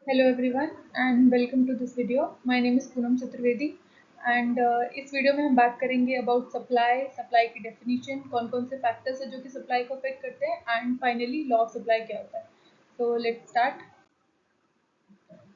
Hello everyone and welcome to this video. My name is Poonam Chaturvedi and इस video में हम बात करेंगे अबाउट सप्लाई की डेफिनेशन, कौन कौन से फैक्टर्स है जो कि सप्लाई को अफेक्ट करते हैं and finally law of supply क्या होता है. So let's start.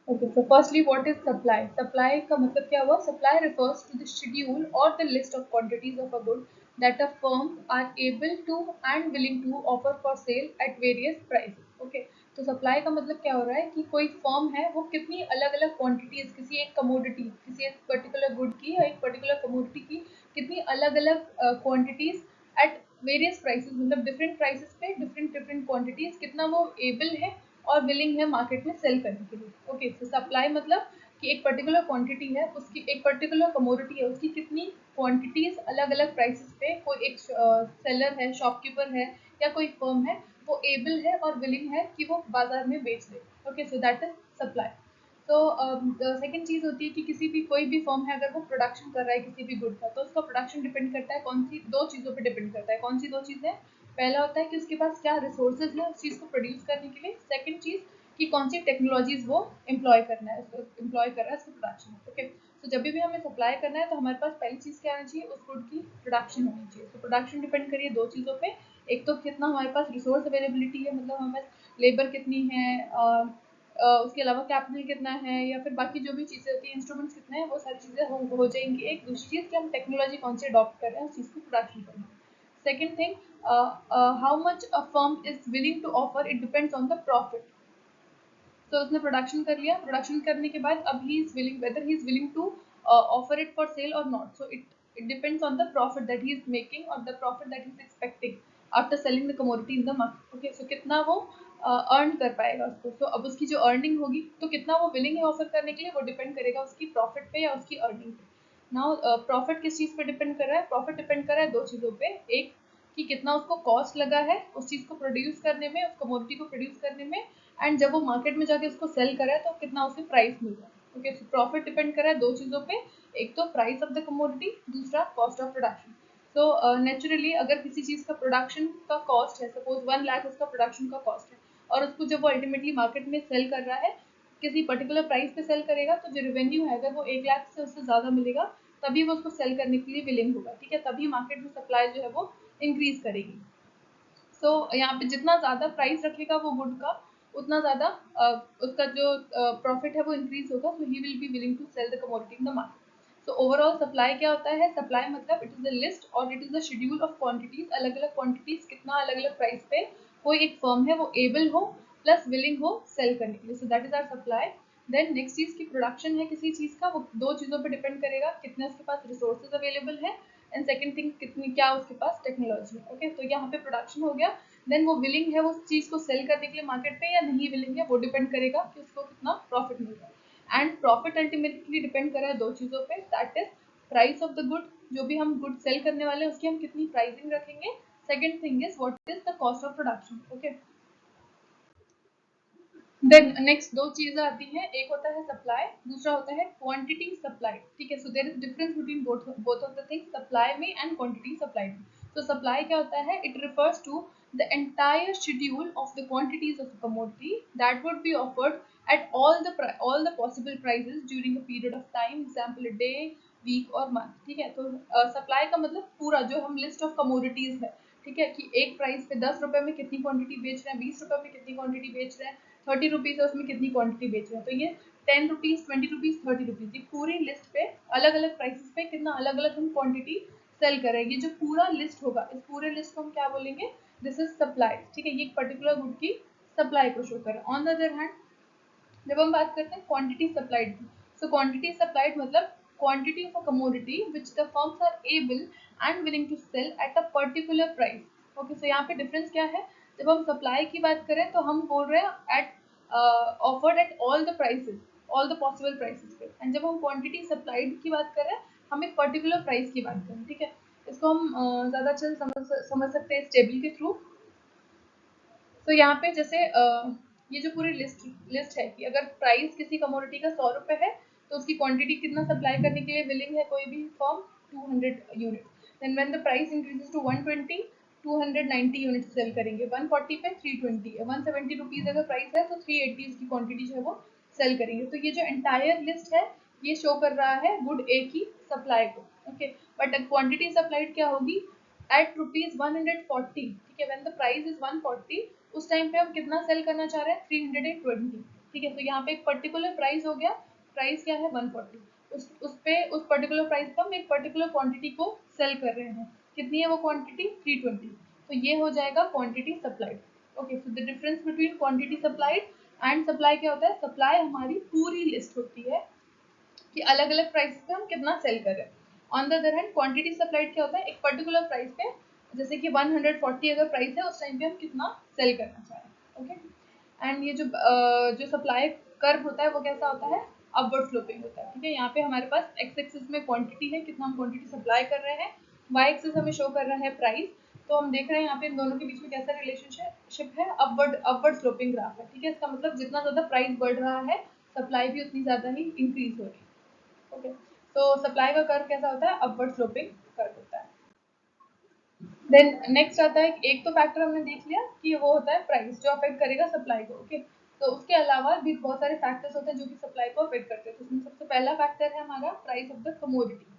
Okay, so firstly, what is supply? Supply का मतलब क्या हुआ? Supply refers to the schedule or the list of quantities of a good that a firm are able to and willing to offer for sale at various prices. Okay, तो supply का मतलब क्या हो रहा है कि कोई firm है वो कितनी अलग अलग quantities किसी एक commodity, किसी एक particular good की या एक particular commodity की कितनी अलग अलग quantities at various prices, मतलब different prices पे different quantities कितना वो able है और विलिंग है मार्केट में सेल करने के लिए. ओके, तो सप्लाई मतलब कि एक पर्टिकुलर क्वांटिटी है, उसकी एक पर्टिकुलर कमोडिटी है, उसकी कितनी क्वांटिटीज अलग अलग प्राइसेस पे कोई एक सेलर है, शॉपकीपर है या कोई फर्म है वो एबल है और विलिंग है कि वो बाजार में बेच दे. Okay, so that is supply. तो सेकंड चीज होती है कि किसी भी कोई भी फर्म है अगर वो प्रोडक्शन कर रहा है किसी भी गुड का, तो उसका प्रोडक्शन डिपेंड करता है कौन सी दो चीज़ों पे डिपेंड करता है. कौन सी दो चीज़ें? पहला होता है कि उसके पास क्या रिसोर्सेज है उस चीज़ को प्रोड्यूस करने के लिए. सेकंड चीज़ कि कौन सी टेक्नोलॉजीज वो एम्प्लॉय करना है, उसको एम्प्लॉय कर रहा है उसको प्रोडक्शन में. ओके, तो जब भी हमें सप्लाई करना है तो हमारे पास पहली चीज़ क्या होनी चाहिए? उस गुड की प्रोडक्शन होनी चाहिए. तो प्रोडक्शन डिपेंड करिए दो चीज़ों पे. एक तो कितना हमारे पास रिसोर्स अवेलेबिलिटी है, मतलब हमारे पास लेबर कितनी है, उसके अलावा कैपिटल कितना है, या फिर बाकी जो भी चीज़ें होती हैं, इंस्ट्रूमेंट्स कितने हैं, वो सारी चीज़ें हो जाएंगी. एक दूसरी चीज़ कि हम टेक्नोलॉजी कौन सी अडॉप्ट कर रहे हैं उस चीज़ को प्रोडक्शन करना. Second thing, how much a firm is willing to offer, it depends on the profit. तो उसने प्रोडक्शन कर लिया, प्रोडक्शन करने के बाद अब he is willing, whether he is willing to offer it for sale और not. So it depends on the profit that he is making और the profit that he is expecting after selling the commodity in the market. Okay, so कितना वो earn कर पाएगा उसको. सो अब उसकी जो अर्निंग होगी तो कितना वो विलिंग है ऑफर करने के लिए, वो डिपेंड करेगा उसकी प्रॉफिट पे या उसकी अर्निंग पे. नाउ प्रॉफिट किस चीज़ पे डिपेंड कर रहा है? प्रॉफिट डिपेंड कर रहा है दो चीज़ों पे. एक कि कितना उसको कॉस्ट लगा है उस चीज़ को प्रोड्यूस करने में, उस कमोडिटी को प्रोड्यूस करने में, एंड जब वो मार्केट में जाके उसको सेल कर रहा है तो कितना उसे प्राइस मिल रहा है. ओके, सो प्रॉफिट डिपेंड कर रहा है दो चीज़ों पे. एक तो प्राइस ऑफ द कमोडिटी, दूसरा cost of production. So naturally अगर किसी चीज़ का प्रोडक्शन का कॉस्ट है, सपोज 1 लाख उसका प्रोडक्शन का कॉस्ट है, और उसको जब वो अल्टीमेटली मार्केट में सेल कर रहा है किसी पर्टिकुलर प्राइस पे सेल करेगा, तो जो रेवेन्यू है अगर वो 1 लाख से उससे ज़्यादा मिलेगा तभी वो उसको सेल करने के लिए विलिंग होगा. ठीक है, तभी मार्केट में सप्लाई जो है वो इंक्रीज करेगी. सो यहाँ पे जितना ज़्यादा प्राइस रखेगा वो गुड का, उतना ज़्यादा उसका जो प्रॉफिट है वो इंक्रीज होगा. So he will be willing to sell the commodity in the market. So overall supply क्या होता है? सप्लाई मतलब इट इज़ द लिस्ट और it is the schedule of quantities, अलग अलग क्वांटिटीज कितना अलग अलग प्राइस पे कोई एक फर्म है वो एबल हो प्लस विलिंग हो सेल करने के लिए. So that is our supply. Then next चीज़ की प्रोडक्शन है किसी चीज़ का, वो दो चीज़ों पे डिपेंड करेगा, कितने उसके पास रिसोर्सेज अवेलेबल है, एंड सेकंड थिंग कितनी क्या उसके पास टेक्नोलॉजी है. ओके, तो यहाँ पे प्रोडक्शन हो गया. देन वो विलिंग है उस चीज़ को सेल करने के लिए मार्केट पे या नहीं विलिंग है, वो डिपेंड करेगा कि उसको कितना प्रॉफिट मिल रहा है. एंड प्रॉफिट अल्टीमेटली डिपेंड कर रहा है दो चीज़ों पे, that is price of the good, जो भी हम गुड सेल करने वाले हैं उसकी हम कितनी प्राइसिंग रखेंगे. Second thing is what is the cost of production. Okay, then next दो चीजें आती हैं, एक होता है सप्लाई, दूसरा होता है क्वांटिटी सप्लाई. ठीक है, so there is difference between both of the things, supply में एंड क्वांटिटी सप्लाई में. तो सप्लाई क्या होता है? It refers to the entire schedule of the quantities of commodity that would be offered at all the possible prices during a period of time, example a day, week और month. ठीक है, तो supply का मतलब पूरा जो हम list of commodities है, ठीक है, कि एक प्राइस पे 10 रुपए में कितनी क्वांटिटी बेच रहे हैं, 20 रुपए में कितनी क्वांटिटी बेच रहे हैं, 30 रुपीज़ है उसमें कितनी क्वांटिटी बेच रहे हैं. तो ये 10 रुपीज़, 20 रुपीज़, 30 रुपीज़, ये पूरी लिस्ट पे अलग अलग प्राइसेस पे कितना अलग अलग हम क्वांटिटी सेल कर रहे हैं. ये जो पूरा लिस्ट होगा, इस पूरे लिस्ट को हम क्या बोलेंगे? This is supply. ठीक है, ये एक पर्टिकुलर गुड की सप्लाई को शो कर रहा है. ऑन द अदर हैंड जब हम बात करते हैं क्वांटिटी सप्लाइड की, सो क्वांटिटी सप्लाइड मतलब quantity of a commodity which the firms are able and willing to sell at a particular price. Okay, so यहाँ पे डिफरेंस क्या है? जब हम सप्लाई की बात करें तो हम बोल रहे हैं at offered at all the prices, all the possible prices पे. एंड जब हम क्वांटिटी सप्लाइड की बात करें, हम एक पर्टिकुलर प्राइस की बात करें. ठीक है, इसको हम ज़्यादा अच्छे से समझ सकते हैं इस टेबल के थ्रू. तो यहाँ पे जैसे ये जो पूरी लिस्ट है कि अगर प्राइस किसी कमोडिटी का 100 रुपए है तो उसकी क्वांटिटी कितना सप्लाई करने के लिए विलिंग है कोई भी firm? 200 unit. Then when the price increases to 120, 290 unit sale करेंगे. 140 पे 320 है, 170 रुपीज अगर प्राइस है तो 380 उसकी क्वांटिटी जो है वो सेल करेंगे। तो ये जो एंटायर लिस्ट है ये शो कर रहा है गुड ए की सप्लाई को। ओके, बट क्वांटिटी सप्लाइड क्या होगी एट ₹140। ठीक है, व्हेन द प्राइस इज 140 उस टाइम पे हम कितना सेल करना चाह रहे हैं 320। ठीक है, तो यहाँ पे एक पर्टिकुलर प्राइस हो गया, प्राइस क्या है 140, उस पर्टिकुलर प्राइस पर हम एक पर्टिकुलर क्वांटिटी को सेल कर रहे हैं। कितनी है वो क्वांटिटी 320, तो ये हो जाएगा quantity supplied. Okay, so the difference between quantity supplied and supply क्या होता है, सप्लाई हमारी पूरी लिस्ट होती है कि अलग अलग प्राइस पे हम कितना सेल कर रहे हैं। On the other hand quantity supplied क्या होता है, एक पर्टिकुलर प्राइस पे जैसे कि 140 अगर प्राइस है उस टाइम पे हम कितना सेल करना चाह रहे हैं। ओके, एंड ये जो सप्लाई कर्व होता है वो कैसा होता है, अपवर्ड स्लोपिंग होता है। ठीक है, यहाँ पे हमारे पास एक्स एक्सिस में क्वांटिटी है, कितना हम क्वांटिटी सप्लाई कर रहे हैं, वाई एक्सिस हमें शो कर रहा है प्राइस। तो हम देख रहे हैं यहाँ पे इन दोनों के बीच में कैसा रिलेशनशिप है, अपवर्ड स्लोपिंग ग्राफ है। ठीक है, इसका मतलब जितना ज़्यादा प्राइस बढ़ रहा है सप्लाई भी उतनी ज़्यादा ही इंक्रीज हो रही है। ओके, तो सप्लाई का कर्व कैसा होता है, अपवर्ड स्लोपिंग कर्व होता है। देन नेक्स्ट आता है, एक तो फैक्टर हमने देख लिया कि वो होता है प्राइस जो अफेक्ट करेगा सप्लाई को। ओके, तो उसके अलावा भी बहुत सारे फैक्टर्स होते हैं जो कि सप्लाई को अफेक्ट करते हैं। तो उसमें सबसे पहला फैक्टर है हमारा price of the commodity.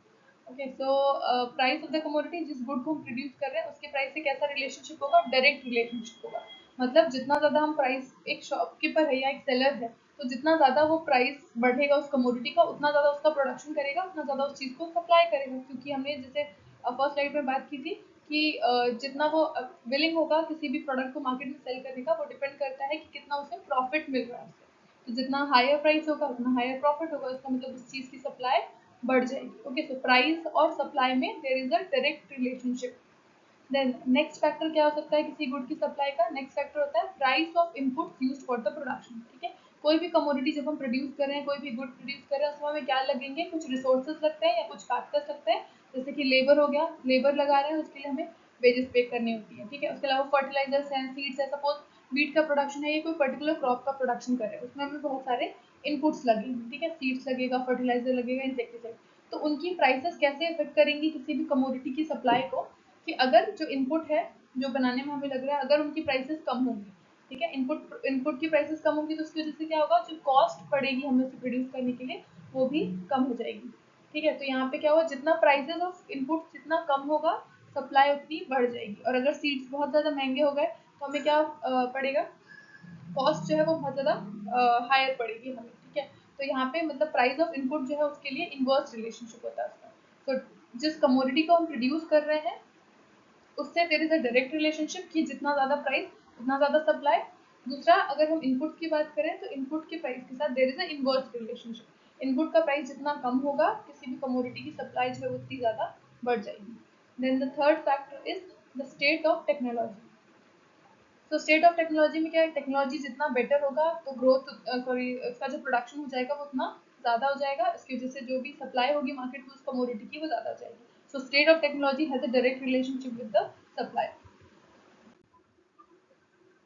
Okay, so price of the commodity, जिस गुड को हम प्रोड्यूस कर रहे हैं उसके प्राइस से कैसा रिलेशनशिप होगा, डायरेक्ट रिलेशनशिप होगा। मतलब जितना ज़्यादा हम प्राइस, एक शॉपकीपर है या एक सेलर है, तो जितना ज़्यादा वो प्राइस बढ़ेगा उस कमोडिटी का उतना ज़्यादा उसका प्रोडक्शन करेगा, उतना ज़्यादा उस चीज़ को सप्लाई करेगा। क्योंकि हमने जैसे फर्स्ट स्लाइड में बात की थी कि जितना वो विलिंग होगा किसी भी प्रोडक्ट को मार्केट में सेल करने का, वो डिपेंड करता है कि कितना उसे प्रॉफिट मिल रहा है उससे। तो जितना हायर प्राइस होगा उतना हायर प्रॉफिट होगा, इसका मतलब उस चीज़ की सप्लाई बढ़ जाएगी। ओके, सो प्राइस और सप्लाई में there is a direct relationship. Then next factor क्या हो सकता है किसी गुड की सप्लाई का, नेक्स्ट फैक्टर होता है price of input used for the production. ठीक है, कोई भी कमोडिटी जब हम प्रोड्यूस कर रहे हैं, कोई भी गुड प्रोड्यूस कर रहे हैं, उसमें हमें क्या लगेंगे, कुछ रिसोर्सेज लगते हैं या कुछ फैक्टर्स लगते हैं। जैसे कि लेबर हो गया, लेबर लगा रहे हैं उसके लिए हमें वेजेस पे करनी होती है। ठीक है, उसके अलावा फर्टिलाइजर्स हैं, सीड्स है, सपोज वीट का प्रोडक्शन है, ये कोई पर्टिकुलर क्रॉप का प्रोडक्शन कर रहे हैं, उसमें हमें बहुत सारे इनपुट्स लगेंगे। ठीक है, सीड्स लगेगा, फर्टिलाइजर लगेगा, इंसेक्टिसाइड। तो उनकी प्राइसेस कैसे इफेक्ट करेंगी किसी भी कमोडिटी की सप्लाई को, कि अगर जो इनपुट है जो बनाने में हमें लग रहा है अगर उनकी प्राइसेस कम होंगी, ठीक है, इनपुट इनपुट की प्राइसेस कम होंगी तो उसकी वजह से क्या होगा, जो कॉस्ट पड़ेगी हमें उसे प्रोड्यूस करने के लिए वो भी कम हो जाएगी। ठीक है, तो यहाँ पे क्या होगा, जितना प्राइसेस ऑफ इनपुट जितना कम होगा सप्लाई उतनी बढ़ जाएगी। और अगर सीड्स बहुत ज़्यादा महंगे हो गए तो हमें क्या पड़ेगा, कॉस्ट जो है वो बहुत ज़्यादा हायर पड़ेगी हमें। ठीक है, तो यहाँ पे मतलब प्राइस ऑफ इनपुट जो है उसके लिए इनवर्स रिलेशनशिप होता है उसका। तो जिस कमोडिटी को हम प्रोड्यूस कर रहे हैं उससे there is a direct relationship कि जितना ज़्यादा प्राइस उतना ज़्यादा सप्लाई। दूसरा, अगर हम इनपुट की बात करें तो इनपुट के प्राइस के साथ there is a inverse relationship. Input का प्राइस जितना कम होगा किसी भी कमोडिटी की सप्लाई जो है उतनी ज़्यादा बढ़ जाएगी। Then the third factor is the state of technology. तो स्टेट ऑफ टेक्नोलॉजी में क्या है, टेक्नोलॉजी जितना बेटर होगा तो ग्रोथ, सॉरी, उसका जो प्रोडक्शन हो जाएगा वो उतना ज़्यादा हो जाएगा, इसकी वजह से जो भी सप्लाई होगी मार्केट में उस कमोडिटी की वो ज़्यादा हो जाएगी। So state of technology has a direct relationship with the supply.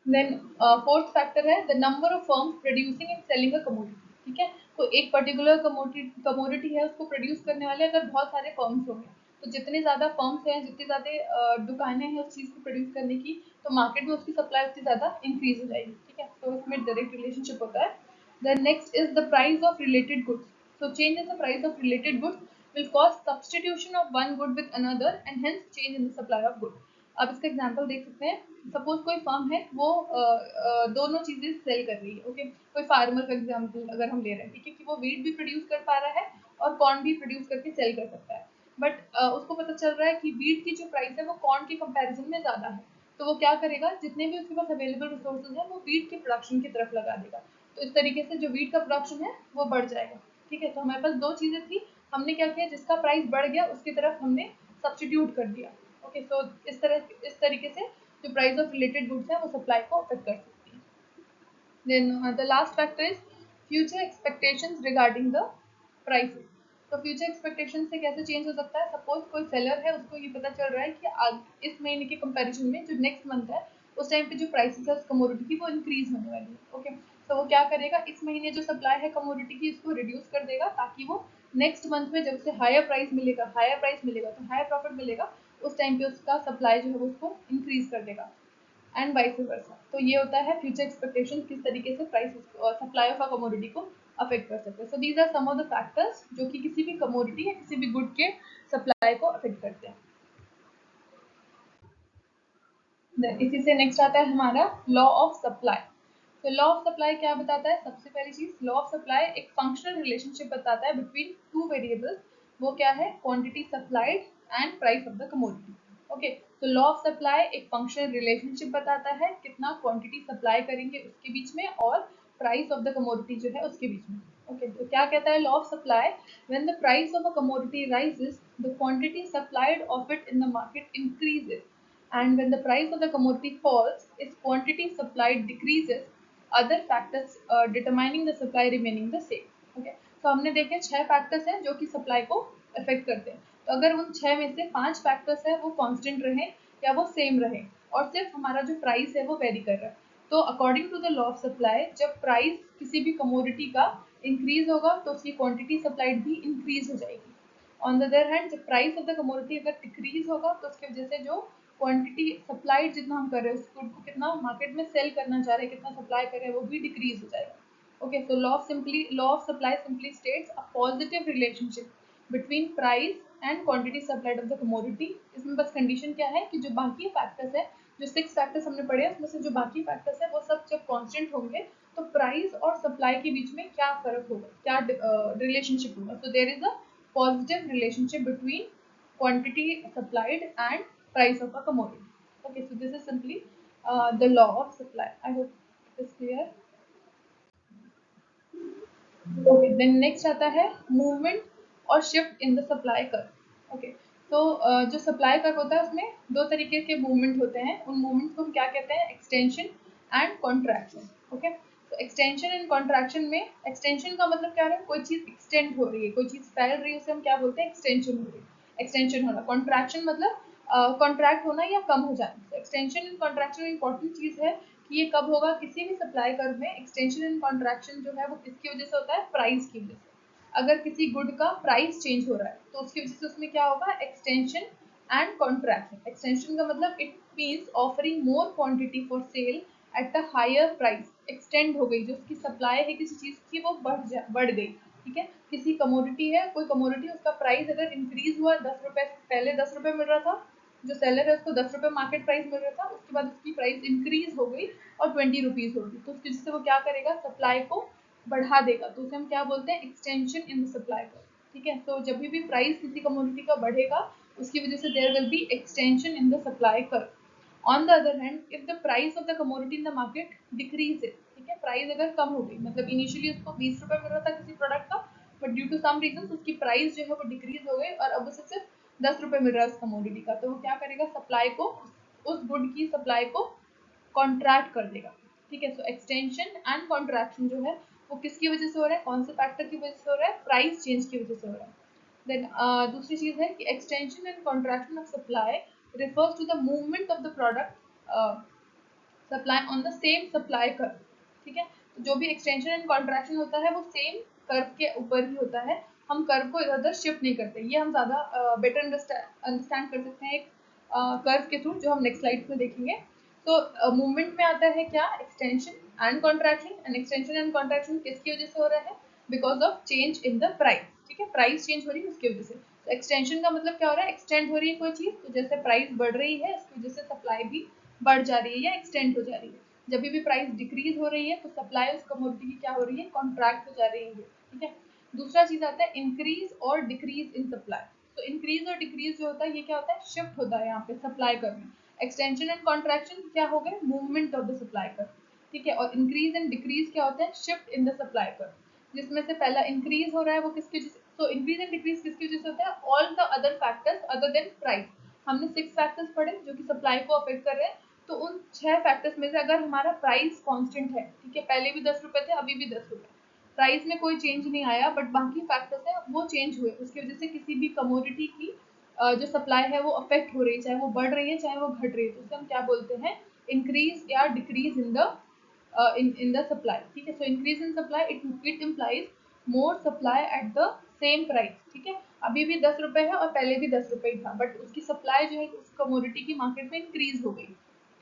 Then fourth factor है the number of firms producing and selling a commodity. ठीक है, तो एक पर्टिकुलर कमोडिटी है उसको प्रोड्यूस करने वाले अगर बहुत सारे फर्म्स होंगे, तो जितने ज़्यादा फर्म्स हैं, जितनी ज़्यादा दुकानें हैं उस चीज़ को प्रोड्यूस करने की, तो मार्केट में उसकी सप्लाई उतनी ज़्यादा इंक्रीज हो जाएगी। ठीक है, तो इसमें डायरेक्ट रिलेशनशिप होता है। Then next is the price of related goods. So change in the price of related goods will cause substitution of one good with another and hence change in the supply of good. अब इसका example देख सकते हैं, suppose कोई firm है वो दोनों चीजें सेल कर रही है। ओके, कोई फार्मर का एग्जांपल अगर हम ले रहे हैं, ठीक है, कि वो वीट भी प्रोड्यूस कर पा रहा है और कॉर्न भी प्रोड्यूस करके सेल कर सकता है, बट उसको पता चल रहा है कि वीट की जो प्राइस है वो कॉर्न के कंपैरिजन में ज़्यादा है। तो वो क्या करेगा, जितने भी उसके पास अवेलेबल रिसोर्सेज हैं वो वीट के प्रोडक्शन की तरफ लगा देगा। तो इस तरीके से जो वीट का प्रोडक्शन है वो बढ़ जाएगा। ठीक है, तो हमारे पास दो चीज़ें थी, हमने क्या किया, जिसका प्राइस बढ़ गया उसकी तरफ हमने सब्सटीट्यूट कर दिया। ओके, सो इस तरीके से जो प्राइस ऑफ रिलेटेड गुड्स है वो सप्लाई को अफेक्ट कर सकती है। Then the last factor is future expectations regarding the prices. तो फ्यूचर एक्सपेक्टेशन से कैसे चेंज हो सकता है, सपोज कोई सेलर है उसको ये पता चल रहा है कि आज इस महीने के कंपैरिजन में जो नेक्स्ट मंथ है उस टाइम पे जो प्राइसेस है उस कमोडिटी की वो इंक्रीज होने वाली है। ओके, तो वो क्या करेगा, इस महीने जो सप्लाई है कमोडिटी की उसको रिड्यूस कर देगा ताकि वो नेक्स्ट मंथ में जब उसे हायर प्राइस मिलेगा तो हायर प्रॉफिट मिलेगा, उस टाइम पे उसका सप्लाई जो है वो उसको इंक्रीज कर देगा। And vice versa. तो ये होता है फ्यूचर एक्सपेक्टेशन, किस तरीके से प्राइस और सप्लाई ऑफ अ कमोडिटी को अफेक्ट कर सकते हैं। So these are some of the factors जो कि किसी भी कमोडिटी या किसी भी गुड के सप्लाई को अफेक्ट करते हैं। इसी से नेक्स्ट आता है हमारा लॉ ऑफ सप्लाई। तो लॉ ऑफ सप्लाई क्या बताता है? सबसे पहली चीज, लॉ ऑफ सप्लाई एक फंक्शनल रिलेशनशिप बताता है बिटवीन टू वेरिएबल्स। वो क्या है? Quantity supplied and price of the commodity. Okay, तो लॉ ऑफ सप्लाई एक फंक्शनल रिलेशनशिप बताता है कितना क्वांटिटी सप्लाई करेंगे उसके बीच में और प्राइस ऑफ द कमोडिटी जो है उसके बीच में। ओके, तो क्या कहता है law of supply? When the price of a commodity rises, the quantity supplied of it in the market increases, and when the price of the commodity falls, its quantity supplied decreases, other factors determining the supply remaining the same. Okay, तो हमने देखे 6 factors हैं जो कि supply को affect करते हैं। तो अगर उन 6 में से 5 फैक्टर्स है वो कांस्टेंट रहे या वो सेम रहे और सिर्फ हमारा जो प्राइस है वो वेरी कर रहा है, तो according to the law of supply, जब प्राइस किसी भी कमोडिटी का इंक्रीज होगा तो उसकी क्वांटिटी सप्लाइड भी इंक्रीज हो जाएगी। ऑन द अदर हैंड, जब प्राइस ऑफ द कमोडिटी अगर डिक्रीज होगा तो उसकी वजह से जो क्वांटिटी सप्लाइड जितना हम कर रहे हैं उसको कितना मार्केट में सेल करना चाह रहे हैं, कितना सप्लाई कर रहे हैं, वो भी डिक्रीज हो जाएगा। Okay, so law of supply simply states a positive relationship between price and quantity supplied of the commodity. इसमें बस कंडीशन क्या है कि जो बाकी फैक्टर्स है, जो 6 फैक्टर्स हमने पढ़े हैं उसमें से जो बाकी फैक्टर्स है वो सब जब कांस्टेंट होंगे तो प्राइस और सप्लाई के बीच में क्या फर्क होगा, क्या रिलेशनशिप होगा। So there is a positive relationship between quantity supplied and price of a commodity. Okay, so this is simply the law of supply. I hope it is clear. Okay, then next आता है movement और shift in the supply curve. Okay, तो जो supply curve होता है उसमें दो तरीके के movement होते हैं। उन movements को हम क्या कहते हैं? extension and contraction. Okay, तो extension and contraction में extension का मतलब क्या है? कोई चीज extend हो रही है, कोई चीज फैल रही है, उसे हम क्या बोलते हैं? extension हो रही है, extension होना। contraction मतलब कॉन्ट्रैक्ट होना या कम हो जाना। एक्सटेंशन एंड कॉन्ट्रैक्शन इंपॉर्टेंट चीज है कि ये कब होगा किसी भी सप्लाई कर्व में। एक्सटेंशन एंड कॉन्ट्रैक्शन जो है वो किसकी वजह से होता है? प्राइस की वजह से। अगर किसी गुड का प्राइस चेंज हो रहा है तो उसकी वजह से उसमें क्या होगा? Extension and contraction. एक्सटेंशन का मतलब it means offering more quantity for sale at a higher price. Extend हो गई, जो उसकी सप्लाई है किसी चीज की वो बढ़ गई। ठीक है, किसी कमोडिटी है, कोई कमोडिटी, उसका प्राइस अगर इंक्रीज हुआ 10 रुपए, पहले 10 रुपए मिल रहा था, जो सेलर है उसको 10 रुपए मार्केट प्राइस मिल रहा था, उसके बाद उसकी प्राइस इंक्रीज हो गई और 20 रुपीज हो गई, तो उसकी वजह से वो क्या करेगा? सप्लाई को बढ़ा देगा। तो उसे हम क्या बोलते हैं? Extension in the supply curve. ठीक है, तो जब भी प्राइस किसी कमोडिटी का बढ़ेगा उसकी वजह से there will be extension in the supply curve. On the other hand, if the price of the commodity in the market decreases, ठीक है, प्राइस अगर कम हो गई, मतलब इनिशियली उसको 20 रुपए मिल रहा था किसी प्रोडक्ट का, but due to some reason उसकी प्राइस जो है वो डिक्रीज हो गई और अब उसे सिर्फ 10 रुपए मिल रहा है उस कमोडिटी का, तो वो क्या करेगा? सप्लाई को, उस गुड की सप्लाई को कॉन्ट्रैक्ट कर देगा। ठीक है, सो एक्सटेंशन एंड कॉन्ट्रैक्शन जो है वो किसकी वजह से हो रहा है? कौन से फैक्टर की वजह से हो रहा है? प्राइस चेंज की वजह से हो रहा है। देन दूसरी चीज है कि extension and contraction of supply refers to the movement of the product supply on the same supply curve। ठीक है, तो जो भी एक्सटेंशन एंड कॉन्ट्रैक्शन होता है वो सेम कर्व के ऊपर ही होता है, हम कर्व को इधर उधर शिफ्ट नहीं करते। ये हम ज़्यादा बेटर अंडरस्टैंड कर सकते हैं एक कर्व के थ्रू, जो हम नेक्स्ट स्लाइड में देखेंगे। तो मूवमेंट में आता है क्या? Extension and contraction. And extension and contraction किसकी वजह से हो रहा है? Because of change in the price. ठीक है, प्राइस चेंज हो रही है उसकी वजह से। तो एक्सटेंशन का मतलब क्या हो रहा है? एक्सटेंड हो रही है कोई चीज़, तो जैसे प्राइस बढ़ रही है उसकी वजह से सप्लाई भी बढ़ जा रही है या एक्सटेंड हो जा रही है। जब भी प्राइस डिक्रीज हो रही है तो सप्लाई उस कमोडिटी की क्या हो रही है? कॉन्ट्रैक्ट हो जा रही है। ठीक है, दूसरा चीज आता है इंक्रीज और डिक्रीज इन सप्लाई। तो इंक्रीज और डिक्रीज जो होता है ये क्या होता है? शिफ्ट होता है यहाँ पे सप्लाई करना। एक्सटेंशन एंड कॉन्ट्रैक्शन क्या हो गए? Movement of the supply curve. ठीक है, और इंक्रीज एंड डिक्रीज क्या होता है? Shift in the supply curve. जिसमें से पहला इंक्रीज हो रहा है वो किसकी वजह से? तो इंक्रीज एंड डिक्रीज किसकी वजह से होता है? All the other factors other than price. हमने 6 फैक्टर्स पढ़े जो कि सप्लाई को अफेक्ट कर रहे हैं, तो उन 6 फैक्टर्स में से अगर हमारा प्राइस कांस्टेंट है, ठीक है, पहले भी 10 रुपए थे अभी भी 10 रुपए, प्राइस में कोई चेंज नहीं आया, बट बाकी फैक्टर्स हैं वो चेंज हुए, उसकी वजह से किसी भी कमोडिटी की जो सप्लाई है वो अफेक्ट हो रही है, चाहे वो बढ़ रही है चाहे वो घट रही है, तो उसे हम क्या बोलते हैं? इंक्रीज या decrease in the in the supply। ठीक है, so increase in supply it implies more supply at the same price। ठीक है, अभी भी 10 रुपए है और पहले भी 10 रुपए ही था, बट उसकी सप्लाई जो है उस कमोडिटी की मार्केट में इंक्रीज हो गई।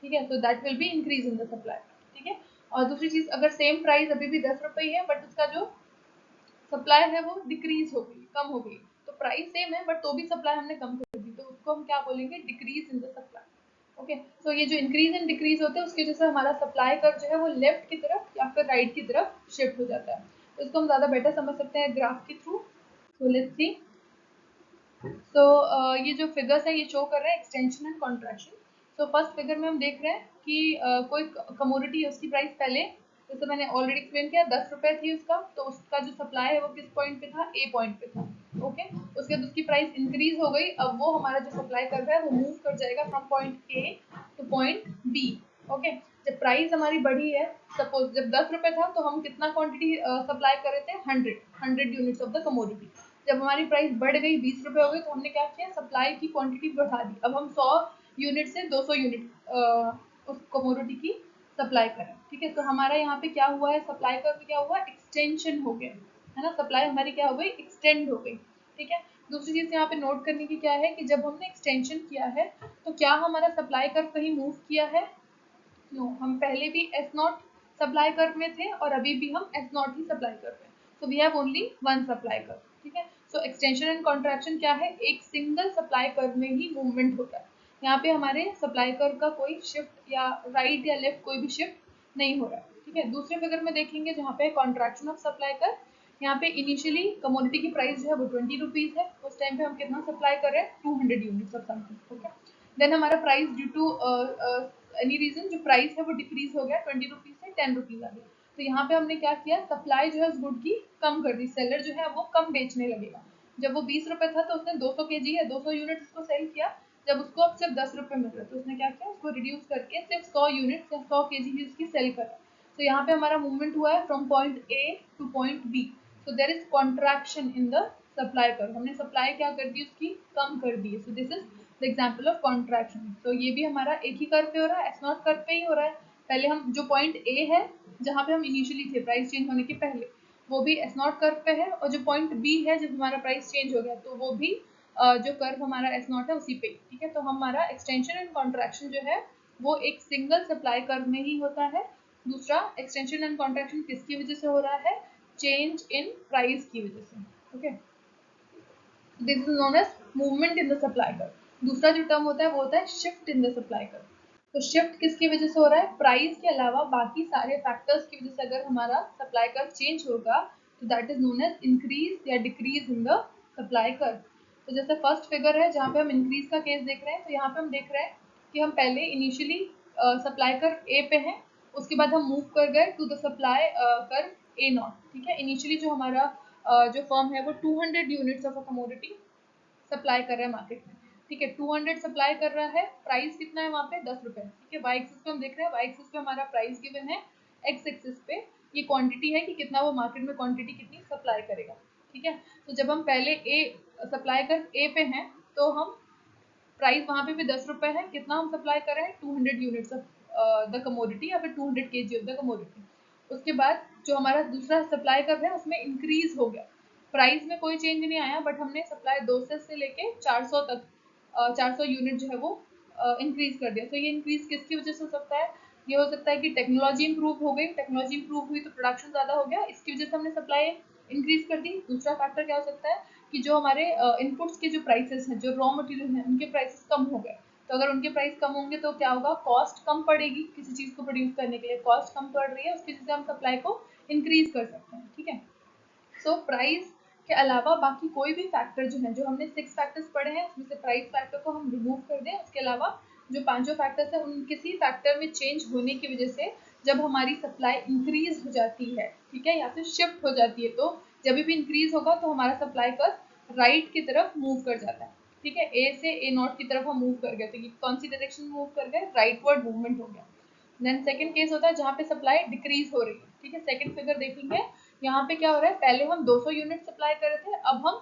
ठीक है, so that will be increase in the supply, ठीक है। और दूसरी चीज, अगर सेम प्राइस अभी भी 10 रुपए ही है बट उसका जो सप्लाई है वो डिक्रीज हो गई, कम हो गई, तो प्राइस सेम है बट तो भी सप्लाई हमने कम कर दी, तो उसको हम क्या बोलेंगे, decrease in the supply. Okay, so ये जो इंक्रीज एंड डिक्रीज होते हैं उसकी वजह से हमारा सप्लाई कर्व जो है वो लेफ्ट की तरफ या फिर राइट की तरफ शिफ्ट हो जाता है। तो इसको हम ज्यादा बेटर समझ सकते हैं ग्राफ के थ्रू। So let's see. सो ये जो फिगर्स है ये शो कर रहे हैं extension and contraction. So first figure में हम देख रहे हैं कि कोई कमोडिटी है, उसकी प्राइस पहले, जैसे मैंने ऑलरेडी एक्सप्लेन किया, 10 रुपए थी उसका, तो उसका जो सप्लाई है वो किस पॉइंट पे था, ए पॉइंट पे था। ओके, उसके बाद उसकी प्राइस इंक्रीज हो गई, अब वो हमारा जो सप्लाई कर रहा है वो मूव कर जाएगा from point A to point B. Okay, जब प्राइस हमारी बढ़ी है, सपोज जब 10 रुपए था तो हम कितना क्वांटिटी सप्लाई कर रहे थे, 100 यूनिट्स ऑफ द कमोडिटी। जब हमारी प्राइस बढ़ गई, 20 रुपए हो गए, तो हमने क्या किया, सप्लाई की क्वांटिटी बढ़ा दी, अब हम 100 यूनिट से 200 यूनिट उस कमोडिटी की सप्लाई करें। ठीक है, तो हमारा यहाँ पे क्या हुआ है, सप्लाई का क्या हुआ, एक्सटेंशन हो गया है ना, सप्लाई हमारी क्या हो गई, एक्सटेंड हो गई। ठीक है, दूसरी चीज यहाँ पे नोट करने की क्या है कि जब हमने एक्सटेंशन किया है तो क्या हमारा सप्लाई कर्व कहीं मूव किया है, नो, हम पहले भी एस नॉट सप्लाई कर्व में थे और अभी भी हम एस नॉट ही सप्लाई कर रहे हैं, so we have only one supply curve. ठीक है, सो एक्सटेंशन एंड कॉन्ट्रैक्शन क्या है, एक सिंगल सप्लाई कर्व में ही मूवमेंट होता है। यहाँ पे हमारे सप्लाई कर्व का कोई शिफ्ट या राइट या लेफ्ट कोई भी शिफ्ट नहीं हो रहा है। ठीक है, दूसरे फिगर में देखेंगे जहाँ पे कॉन्ट्रैक्शन ऑफ सप्लाई कर्व, यहाँ पे इनिशियली कमोडिटी की प्राइस जो है वो 20 रुपीज है, उस टाइम पे हम कितना सप्लाई कर रहे हैं, 200 units of something. Okay, then हमारा price due to any reason जो प्राइस है वो डिक्रीज हो गया, 20 रुपीज से 10 रुपीज आ गया, तो यहाँ पे हमने क्या किया, सप्लाई जो है उस गुड की कम कर दी, सेलर जो है वो कम बेचने लगेगा। जब वो 20 रुपए था तो उसने 200 केजी है 200 यूनिट उसको सेल किया, जब उसको अब सिर्फ 10 रुपए मिल रहा है तो उसने क्या किया, उसको रिड्यूस करके सिर्फ 100 यूनिट या 100 केजी ही उसकी सेल करा। तो यहाँ पे हमारा मूवमेंट हुआ है from point A to point B, so there is contraction in the supply curve, हमने सप्लाई क्या कर दी, उसकी कम कर दी है। So this is the example of contraction. तो ये भी हमारा एक ही कर्व पे हो रहा है, एस नॉट कर्व पे ही हो रहा है। पहले हम जो पॉइंट ए है जहाँ पे हम इनिशियली थे प्राइस चेंज होने के पहले, वो भी एस नॉट कर्व पे है, और जो पॉइंट बी है जब हमारा प्राइस चेंज हो गया तो वो भी जो कर्व हमारा एस नॉट है उसी पे। ठीक है, तो हमारा एक्सटेंशन एंड कॉन्ट्रैक्शन जो है वो एक सिंगल सप्लाई कर्व में ही होता है। दूसरा, एक्सटेंशन एंड कॉन्ट्रैक्शन किसकी वजह से हो रहा है, चेंज इन प्राइस की वजह से। Okay, this is known as movement in the supply curve. दूसरा जो टर्म होता है वो होता है shift in the supply curve. तो शिफ्ट किसकी वजह से हो रहा है, प्राइस के अलावा बाकी सारे फैक्टर्स की वजह से अगर हमारा सप्लाई कर्व चेंज होगा तो that is known as increase या decrease in the supply curve. तो जैसे फर्स्ट फिगर है जहाँ पे हम इंक्रीज का केस देख रहे हैं, तो यहाँ पे हम देख रहे हैं कि हम पहले इनिशियली सप्लाई कर्व ए पे हैं, उसके बाद हम मूव कर गए to the supply curve A nought. ठीक है, इनिशियली जो हमारा जो फर्म है वो 200 units of a commodity supply कर रहा है मार्केट में। ठीक है, 200 सप्लाई कर रहा है, प्राइस कितना है वहाँ पे, 10 रुपए। ठीक है, वाई एक्सिस पे हम देख रहे हैं, वाई एक्सिस पे हमारा प्राइस गिवन है, एक्स एक्सिस पे ये क्वांटिटी है कि कितना वो मार्केट में क्वांटिटी कितनी सप्लाई करेगा। ठीक है, तो जब हम पहले ए सप्लाई कर ए पे हैं तो हम प्राइस वहाँ पे भी 10 रुपए है, कितना हम सप्लाई कर रहे हैं, 200 यूनिट्स ऑफ द कमोडिटी या फिर 200 केजी ऑफ द कमोडिटी। उसके बाद जो हमारा दूसरा सप्लाई कर्व है उसमें इंक्रीज हो गया, प्राइस में कोई चेंज नहीं आया बट हमने सप्लाई 200 से लेके 400 तक 400 यूनिट जो है वो इंक्रीज कर दिया। तो ये इंक्रीज किसकी वजह से हो सकता है, ये हो सकता है कि टेक्नोलॉजी इंप्रूव हो गई, टेक्नोलॉजी इंप्रूव हुई तो प्रोडक्शन ज़्यादा हो गया, इसकी वजह से हमने सप्लाई इंक्रीज कर दी। दूसरा फैक्टर क्या हो सकता है कि जो हमारे इनपुट्स के जो प्राइसेस हैं, जो रॉ मटेरियल हैं, उनके प्राइसेस कम हो गए, तो अगर उनके प्राइस कम होंगे तो क्या होगा, कॉस्ट कम पड़ेगी, किसी चीज़ को प्रोड्यूस करने के लिए कॉस्ट कम पड़ रही है, उसकी वजह से हम सप्लाई को इंक्रीज कर सकते हैं। ठीक है, सो प्राइस के अलावा बाकी कोई भी फैक्टर जो है, जो हमने 6 फैक्टर्स पढ़े हैं उसमें से प्राइस फैक्टर को हम रिमूव कर दें, उसके अलावा जो पांचों फैक्टर्स हैं उन किसी फैक्टर में चेंज होने की वजह से जब हमारी सप्लाई इंक्रीज हो जाती है, ठीक है, या फिर शिफ्ट हो जाती है, तो जब भी इंक्रीज होगा तो हमारा सप्लाई कर्व राइट की तरफ मूव कर जाता है। ठीक है, ए से ए नॉट की तरफ हम मूव कर गए, तो ये कौन सी डायरेक्शन में मूव कर गए, राइटवर्ड मूवमेंट हो गया। देन सेकंड केस होता है जहाँ पे सप्लाई डिक्रीज हो रही है। ठीक है, सेकंड फिगर देखेंगे, यहाँ पे क्या हो रहा है, पहले हम 200 यूनिट सप्लाई कर रहे थे, अब हम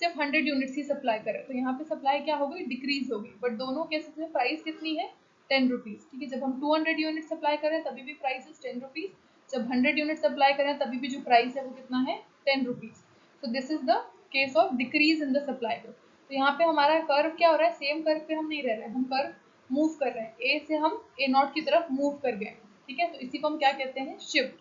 सिर्फ 100 यूनिट्स ही सप्लाई कर रहे हैं, तो यहाँ पे सप्लाई क्या हो गई, डिक्रीज हो गई, बट दोनों केसेस में प्राइस कितनी है, 10 रुपीज। ठीक है, जब हम 200 यूनिट सप्लाई कर रहे हैं तभी भी प्राइस इज 10 रुपीज, जब 100 यूनिट सप्लाई कर रहे हैं तभी भी जो प्राइस है वो कितना है, 10 rupees. So this is the case of decrease in the supply. तो यहाँ पे हमारा कर्व क्या हो रहा है, सेम कर्व पे हम नहीं रह रहे हैं, हम कर्व मूव कर रहे हैं, ए से हम ए नॉट की तरफ मूव कर गए, ठीक है, तो इसी को हम क्या कहते हैं, शिफ्ट,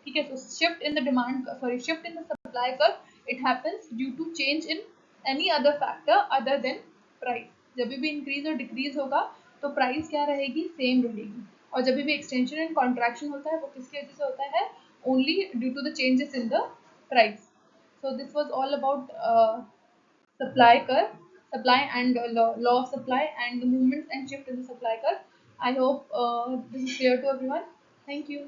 ठीक है। तो shift in the demand, sorry, shift in the supply curve, it happens due to change in any other factor other than price. जब भी इंक्रीज और डिक्रीज होगा तो प्राइस क्या रहेगी, सेम रहेगी। और जब भी एक्सटेंशन एंड कॉन्ट्रैक्शन होता है वो किसकी वजह से होता है, only due to the changes in the price. So this was all about supply curve, supply and law of supply and the movements and shift in the supply curve. I hope this is clear to everyone. Thank you.